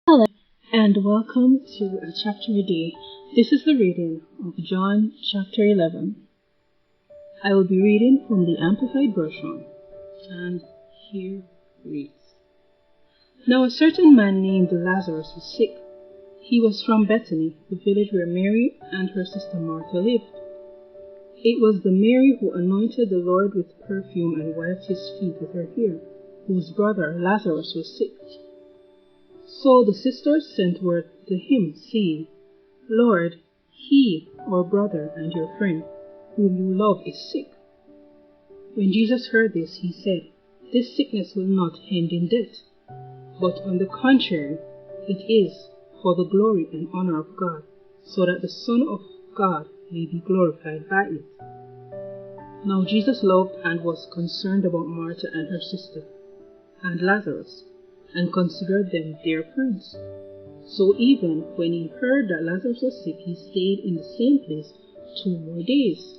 Hello and welcome to a chapter a day. This is the reading of John chapter 11. I will be reading from the Amplified Version, and here reads. Now a certain man named Lazarus was sick. He was from Bethany, the village where Mary and her sister Martha lived. It was the Mary who anointed the Lord with perfume and wiped his feet with her hair, whose brother Lazarus was sick. So the sisters sent word to him, saying, Lord, he, our brother and your friend, whom you love, is sick. When Jesus heard this, he said, This sickness will not end in death, but on the contrary, it is for the glory and honor of God, so that the Son of God may be glorified by it. Now Jesus loved and was concerned about Martha and her sister, and Lazarus, and considered them dear friends. So even when he heard that Lazarus was sick, he stayed in the same place 2 more days.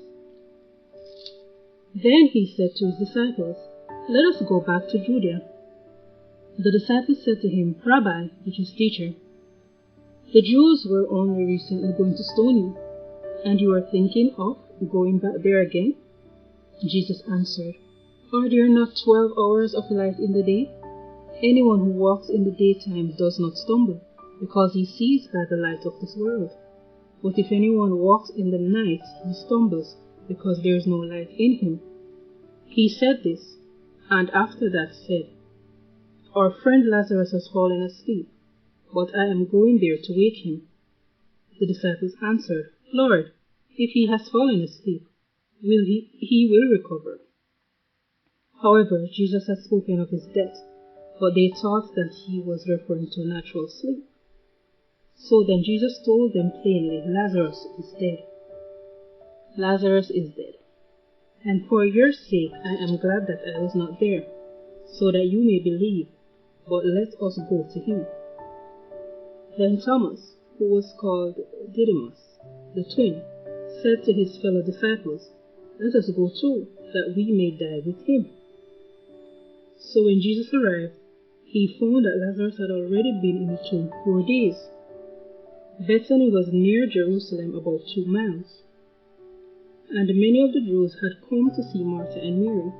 Then he said to his disciples, Let us go back to Judea. The disciples said to him, Rabbi, which is teacher, the Jews were only recently going to stone you, and you are thinking of going back there again? Jesus answered, Are there not 12 hours of light in the day? Anyone who walks in the daytime does not stumble, because he sees by the light of this world. But if anyone walks in the night, he stumbles, because there is no light in him. He said this, and after that said, Our friend Lazarus has fallen asleep, but I am going there to wake him. The disciples answered, Lord, if he has fallen asleep, he will recover. However, Jesus had spoken of his death, but they thought that he was referring to natural sleep. So then Jesus told them plainly, Lazarus is dead. Lazarus is dead. And for your sake I am glad that I was not there, so that you may believe, but let us go to him. Then Thomas, who was called Didymus, the twin, said to his fellow disciples, Let us go too, that we may die with him. So when Jesus arrived, he found that Lazarus had already been in the tomb 4 days. Bethany was near Jerusalem, about 2 miles. And many of the Jews had come to see Martha and Mary,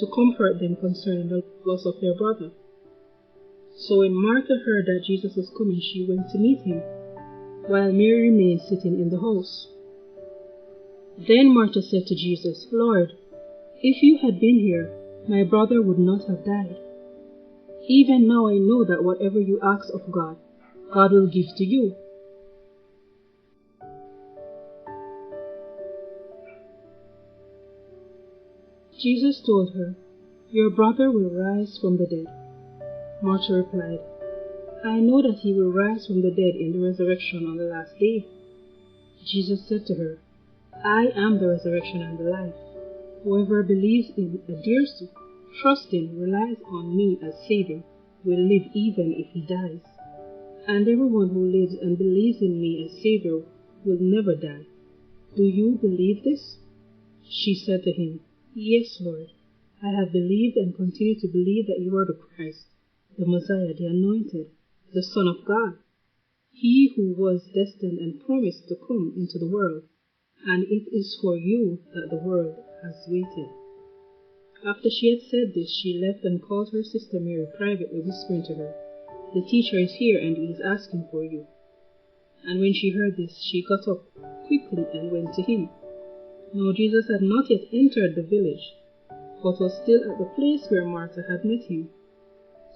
to comfort them concerning the loss of their brother. So when Martha heard that Jesus was coming, she went to meet him, while Mary remained sitting in the house. Then Martha said to Jesus, Lord, if you had been here, my brother would not have died. Even now I know that whatever you ask of God, God will give to you. Jesus told her, Your brother will rise from the dead. Martha replied, I know that he will rise from the dead in the resurrection on the last day. Jesus said to her, I am the resurrection and the life. Whoever believes in, adheres to, trusts in, relies on me as Savior, will live even if he dies. And everyone who lives and believes in me as Savior will never die. Do you believe this? She said to him, Yes, Lord. I have believed and continue to believe that you are the Christ, the Messiah, the Anointed, the Son of God, he who was destined and promised to come into the world, and it is for you that the world has waited. After she had said this, she left and called her sister Mary privately, whispering to her, The teacher is here and he is asking for you. And when she heard this, she got up quickly and went to him. Now Jesus had not yet entered the village, but was still at the place where Martha had met him.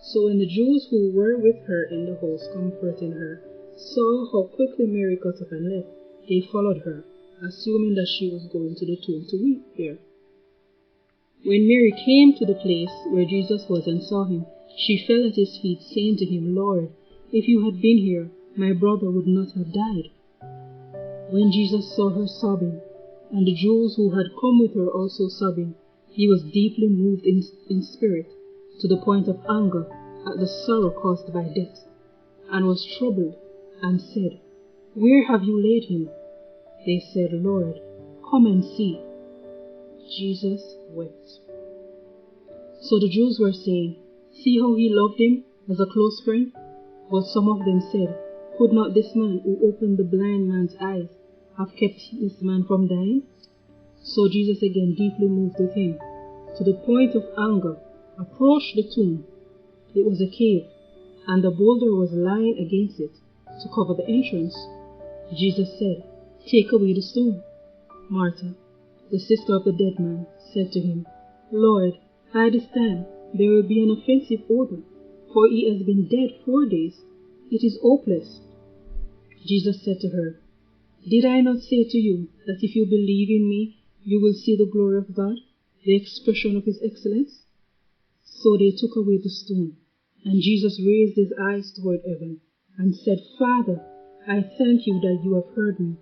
So when the Jews who were with her in the house, comforting her, saw how quickly Mary got up and left, they followed her, assuming that she was going to the tomb to weep there. When Mary came to the place where Jesus was and saw him, she fell at his feet, saying to him, Lord, if you had been here, my brother would not have died. When Jesus saw her sobbing, and the Jews who had come with her also sobbing, he was deeply moved in spirit, to the point of anger at the sorrow caused by death, and was troubled, and said, Where have you laid him? They said, Lord, come and see. Jesus wept. So the Jews were saying, See how he loved him as a close friend? But some of them said, Could not this man who opened the blind man's eyes have kept this man from dying? So Jesus, again deeply moved with him, to the point of anger, approached the tomb. It was a cave, and the boulder was lying against it to cover the entrance. Jesus said, Take away the stone. Martha, the sister of the dead man, said to him, Lord, by this time there will be an offensive odor, for he has been dead 4 days. It is hopeless. Jesus said to her, Did I not say to you that if you believe in me, you will see the glory of God, the expression of his excellence? So they took away the stone, and Jesus raised his eyes toward heaven and said, Father, I thank you that you have heard me.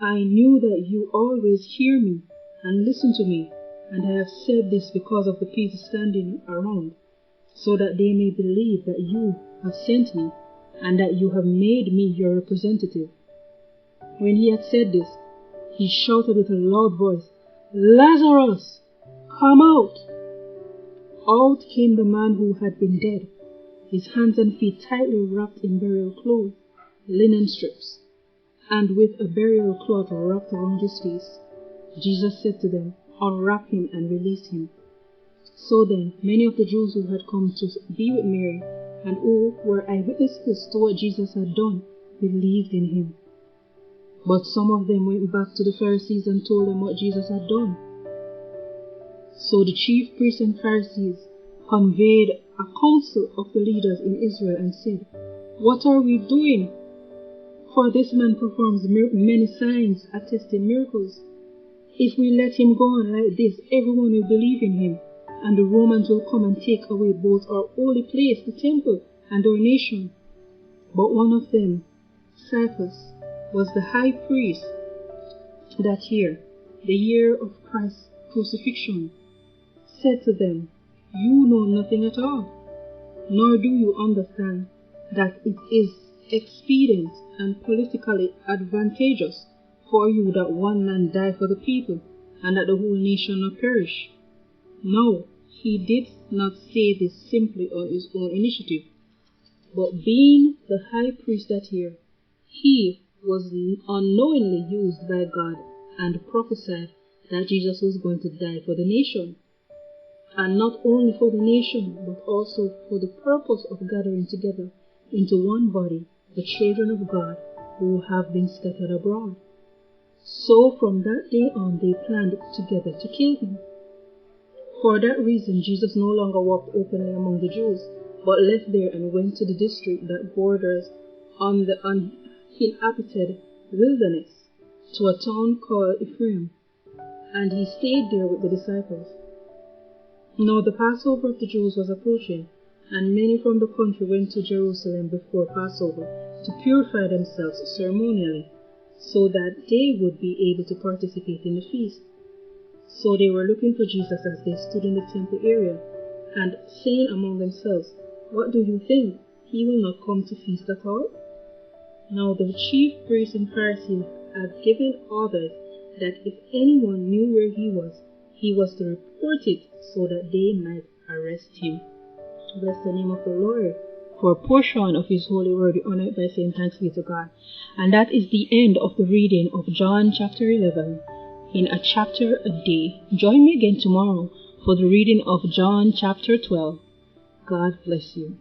I knew that you always hear me and listen to me, and I have said this because of the people standing around, so that they may believe that you have sent me, and that you have made me your representative. When he had said this, he shouted with a loud voice, Lazarus, come out! Out came the man who had been dead, his hands and feet tightly wrapped in burial clothes, linen strips, and with a burial cloth wrapped around his face. Jesus said to them, Unwrap him and release him. So then, many of the Jews who had come to be with Mary, and who were eyewitnesses to what Jesus had done, believed in him. But some of them went back to the Pharisees and told them what Jesus had done. So the chief priests and Pharisees convened a council of the leaders in Israel and said, What are we doing? For this man performs many signs attesting miracles. If we let him go on like this, everyone will believe in him, and the Romans will come and take away both our holy place, the temple, and our nation. But one of them, Caiaphas, was the high priest that year, the year of Christ's crucifixion, said to them, You know nothing at all, nor do you understand that it is expedient and politically advantageous for you that one man die for the people, and that the whole nation not perish. No, he did not say this simply on his own initiative, but being the high priest that year, he was unknowingly used by God and prophesied that Jesus was going to die for the nation. And not only for the nation, but also for the purpose of gathering together into one body the children of God who have been scattered abroad. So from that day on they planned together to kill him. For that reason Jesus no longer walked openly among the Jews, but left there and went to the district that borders on the uninhabited wilderness, to a town called Ephraim, and he stayed there with the disciples. Now the Passover of the Jews was approaching, and many from the country went to Jerusalem before Passover to purify themselves ceremonially, so that they would be able to participate in the feast. So they were looking for Jesus as they stood in the temple area, and saying among themselves, What do you think? He will not come to feast at all? Now the chief priests and Pharisees had given orders that if anyone knew where he was to report it, so that they might arrest him. Bless the name of the Lord. For a portion of his holy word, we honor it by saying thanks be to God. And that is the end of the reading of John chapter 11, in a chapter a day. Join me again tomorrow for the reading of John chapter 12. God bless you.